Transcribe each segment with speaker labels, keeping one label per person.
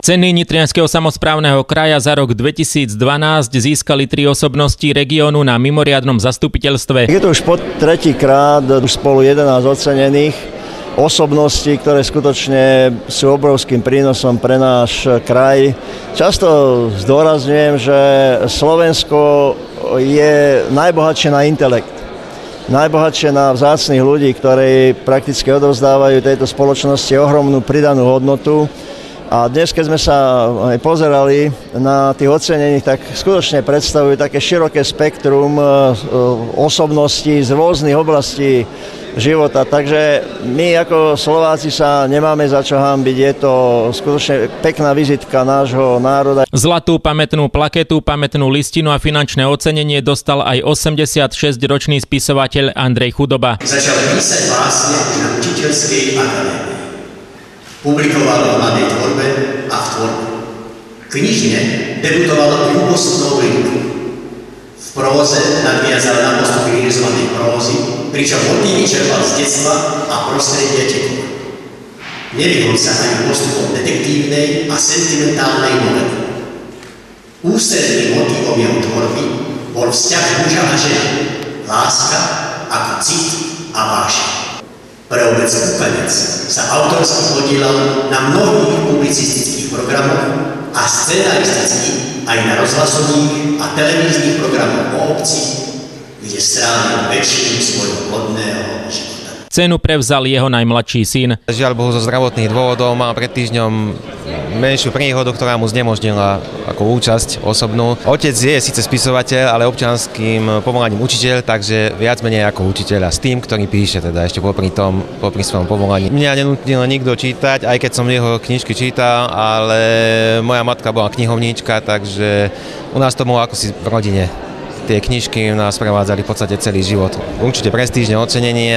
Speaker 1: Ceny Nitrianskeho samosprávneho kraja za rok 2012 získali 3 osobnosti regiónu na mimoriadnom zastupiteľstve.
Speaker 2: Je to už po tretíkrát, už spolu 11 ocenených osobností, ktoré skutočne sú obrovským prínosom pre náš kraj. Často zdôrazňujem, že Slovensko je najbohatšie na intelekt. Najbohatšie na vzácnych ľudí, ktorí prakticky odovzdávajú tejto spoločnosti ohromnú pridanú hodnotu. A dnes, keď sme sa aj pozerali na tých ocenených, tak skutočne predstavujú také široké spektrum osobností z rôznych oblastí života. Takže my ako Slováci sa nemáme za čo hanbiť. Je to skutočne pekná vizitka nášho národa.
Speaker 1: Zlatú pamätnú plaketu, pamätnú listinu a finančné ocenenie dostal aj 86-ročný spisovateľ Andrej Chudoba.
Speaker 3: Začal písať básne na učiteľskej akadémii. Publikoval v mladej tvorbe a v tvorbe. Knižne debutoval ľubostnou linku. V próze nadviazal na postupy lyrizovanej prózy, pričom motívy čerpal z detstva a prostredia tekova. Nevyhol sa ani postupom detektívnej a sentimentálnej novely. Ústredným motívom jeho tvorby bol vzťah muža a ženy, láska ako cit a vášeň. Pre obec Kukanec sa autorsky podielal na mnohých publicistických programoch a scenaristicky aj na rozhlasových a televíznych programoch o obci, kde strávil väčšinu svojho plodného života.
Speaker 1: Cenu prevzal jeho najmladší syn.
Speaker 4: Žiaľ Bohu, zo zdravotných dôvodov mal pred týždňom menšiu príhodu, ktorá mu znemožnila ako účasť osobnú. Otec je síce spisovateľ, ale občianskym povolaním učiteľ, takže viac menej ako učiteľ a s tým, ktorý píše, teda ešte popri svojom povolaní. Mňa nenútil nikto čítať, aj keď som jeho knižky čítal, ale moja matka bola knihovníčka, takže u nás to bolo ako si v rodine. Tie knižky nás prevádzali v podstate celý život. Určite prestížne ocenenie,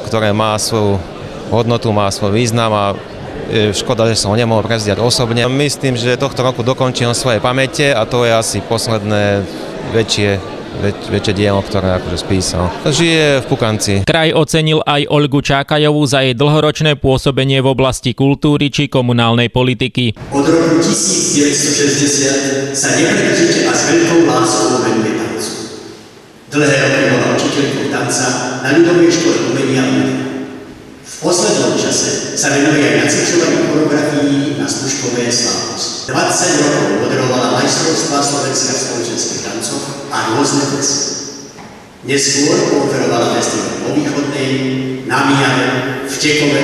Speaker 4: ktoré má svoju hodnotu, má svoj význam a škoda, že som ho nemohol prevziať osobne. Myslím, že tohto roku dokončil svoje pamäte a to je asi posledné väčšie dielo, ktoré akože spísal. Žije v Pukanci.
Speaker 1: Kraj ocenil aj Olgu Čákajovú za jej dlhoročné pôsobenie v oblasti kultúry či komunálnej politiky.
Speaker 3: Od roku 1960 sa nepretržite a s veľkou láskou venuje tancu. Dlhé roky bola učiteľkou tanca na ľudovej škole umenia a vedy. V poslednom čase sa venuje aj nacvičovaniu choreografií na Stužkové slávnosti. 20 rokov moderovala majstrovstvá Slovenska v spoločenských tancoch a rôzne veci. Neskôr pooferovala festival vo Východnej, na Mijave, v Tekove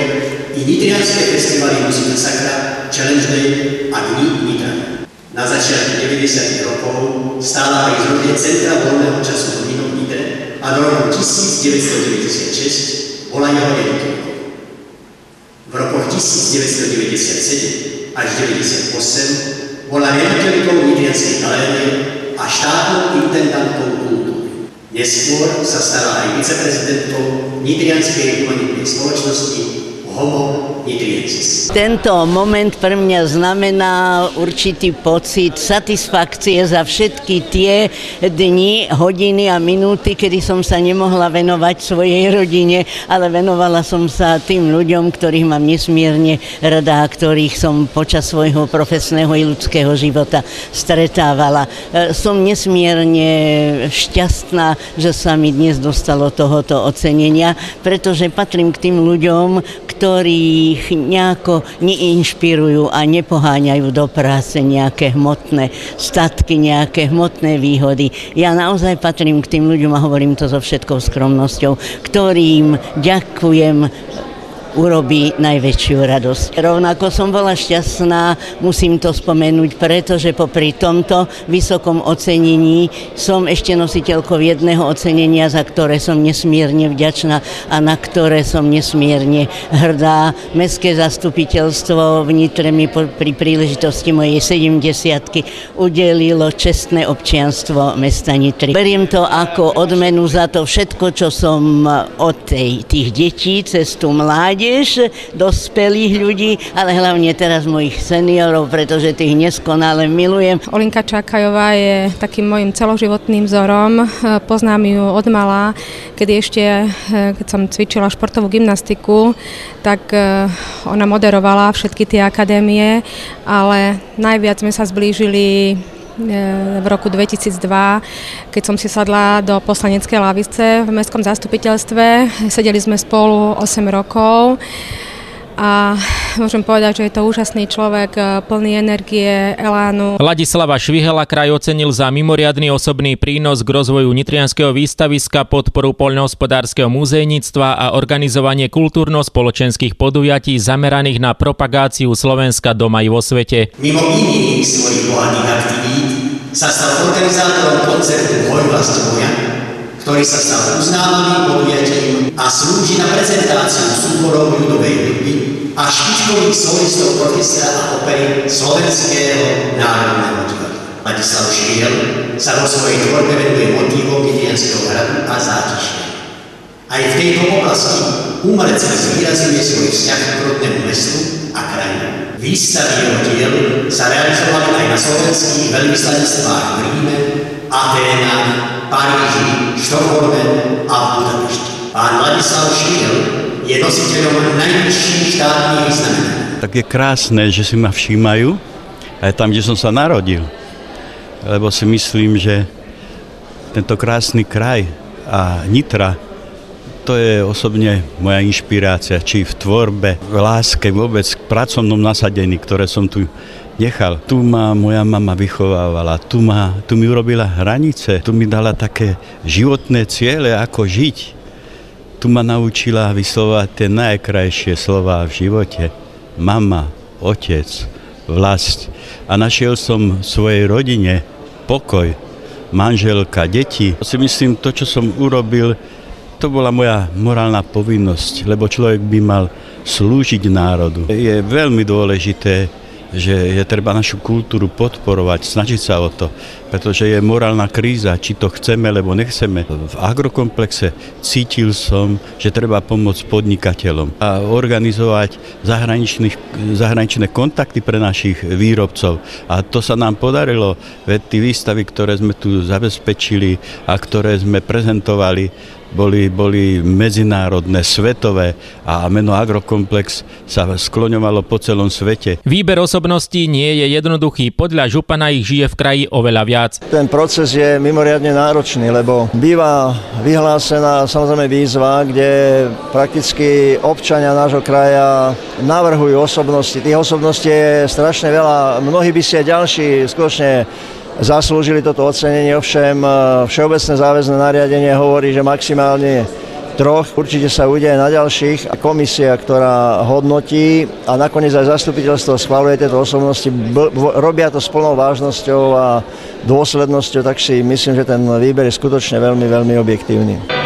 Speaker 3: i nitrianske festivaly Muzika Sakra, Challenge Day a Dni Nitra. Na začiatku 90. rokov stála aj zrode Centra voľného času v Nitre a do roku 1996 bola jeho editorkou. V rokoch 1997 až 1998 bola riaditeľkou Nitrianskej galérie a štátnou intendantkou kultúry. Neskôr sa stala aj viceprezidentkou Nitrianskej humanitnej spoločnosti Homo Nitriensis.
Speaker 5: Tento moment pre mňa znamená určitý pocit satisfakcie za všetky tie dni, hodiny a minúty, kedy som sa nemohla venovať svojej rodine, ale venovala som sa tým ľuďom, ktorých mám nesmierne rada a ktorých som počas svojho profesného i ľudského života stretávala. Som nesmierne šťastná, že sa mi dnes dostalo tohoto ocenenia, pretože patrím k tým ľuďom, ktorých nejako neinšpirujú a nepoháňajú do práce nejaké hmotné statky, nejaké hmotné výhody. Ja naozaj patrím k tým ľuďom a hovorím to so všetkou skromnosťou, ktorým ďakujem urobí najväčšiu radosť. Rovnako som bola šťastná, musím to spomenúť, pretože popri tomto vysokom ocenení som ešte nositeľkou jedného ocenenia, za ktoré som nesmierne vďačná a na ktoré som nesmierne hrdá. Mestské zastupiteľstvo v Nitre mi pri príležitosti mojej 70-ky udelilo čestné občianstvo mesta Nitry. Beriem to ako odmenu za to všetko, čo som od tých detí cez tú mládež, dospelých ľudí, ale hlavne teraz mojich seniorov, pretože tých neskonale milujem.
Speaker 6: Olinka Čakajová je takým mojim celoživotným vzorom. Poznám ju od mala, keď som cvičila športovú gymnastiku, tak ona moderovala všetky tie akadémie, ale najviac sme sa zblížili v roku 2002, keď som si sadla do poslaneckej lavice v mestskom zastupiteľstve. Sedeli sme spolu 8 rokov a môžem povedať, že je to úžasný človek, plný energie, elánu.
Speaker 1: Ladislava Švihela kraj ocenil za mimoriadny osobný prínos k rozvoju nitrianskeho výstaviska, podporu poľnohospodárskeho múzejníctva a organizovanie kultúrno-spoločenských podujatí zameraných na propagáciu Slovenska doma i vo svete.
Speaker 3: Mimo iných svojich bohatých aktivít sa stal organizátorom koncertu Vojvlasť moja, ktorý sa stal uznávaným podujatím a slúži na prezentáciu súborov ľudovej hudby a špičkových solistov orchestra a opery Slovenského národného divadla. Ladislav Švihel sa vo svojej tvorbe venuje motívom Nitrianskeho hradu a zátišia. Aj v tejto oblasti umelecky zvýrazňuje svoj vzťah k rodnému mestu a krajinu. Výstavy jeho diel sa realizovali aj na slovenských veľvyslanectvách v Ríme, Aténach, Paríži, Štokholme a v Budapešti. Pán Ladislav Švihel je nositeľom najvyšších štátnych vyznamenaní.
Speaker 7: Tak je krásne, že si ma všímajú aj tam, kde som sa narodil. Lebo si myslím, že tento krásny kraj a Nitra, to je osobne moja inšpirácia, či v tvorbe, v láske, vôbec k pracovnom nasadení, ktoré som tu nechal. Tu ma moja mama vychovávala, tu mi urobila hranice, tu mi dala také životné ciele, ako žiť. Tu ma naučila vyslovať tie najkrajšie slová v živote. Mama, otec, vlast. A našiel som v svojej rodine pokoj, manželka, deti. Si myslím, to, čo som urobil, to bola moja morálna povinnosť, lebo človek by mal slúžiť národu. Je veľmi dôležité, že je treba našu kultúru podporovať, snažiť sa o to, pretože je morálna kríza, či to chceme, alebo nechceme. V agrokomplexe cítil som, že treba pomôcť podnikateľom a organizovať zahraničné kontakty pre našich výrobcov. A to sa nám podarilo, veď tie výstavy, ktoré sme tu zabezpečili a ktoré sme prezentovali, boli medzinárodné, svetové a meno Agrokomplex sa skloňovalo po celom svete.
Speaker 1: Výber osobností nie je jednoduchý, podľa župana ich žije v kraji oveľa viac.
Speaker 2: Ten proces je mimoriadne náročný, lebo býva vyhlásená samozrejme výzva, kde prakticky občania nášho kraja navrhujú osobnosti. Tých osobností je strašne veľa, mnohí by si aj ďalší skutočne zaslúžili toto ocenenie, ovšem všeobecné záväzné nariadenie hovorí, že maximálne 3, určite sa udeje na ďalších. Komisia, ktorá hodnotí a nakoniec aj zastupiteľstvo schvaľuje tieto osobnosti, robia to s plnou vážnosťou a dôslednosťou, tak si myslím, že ten výber je skutočne veľmi, veľmi objektívny.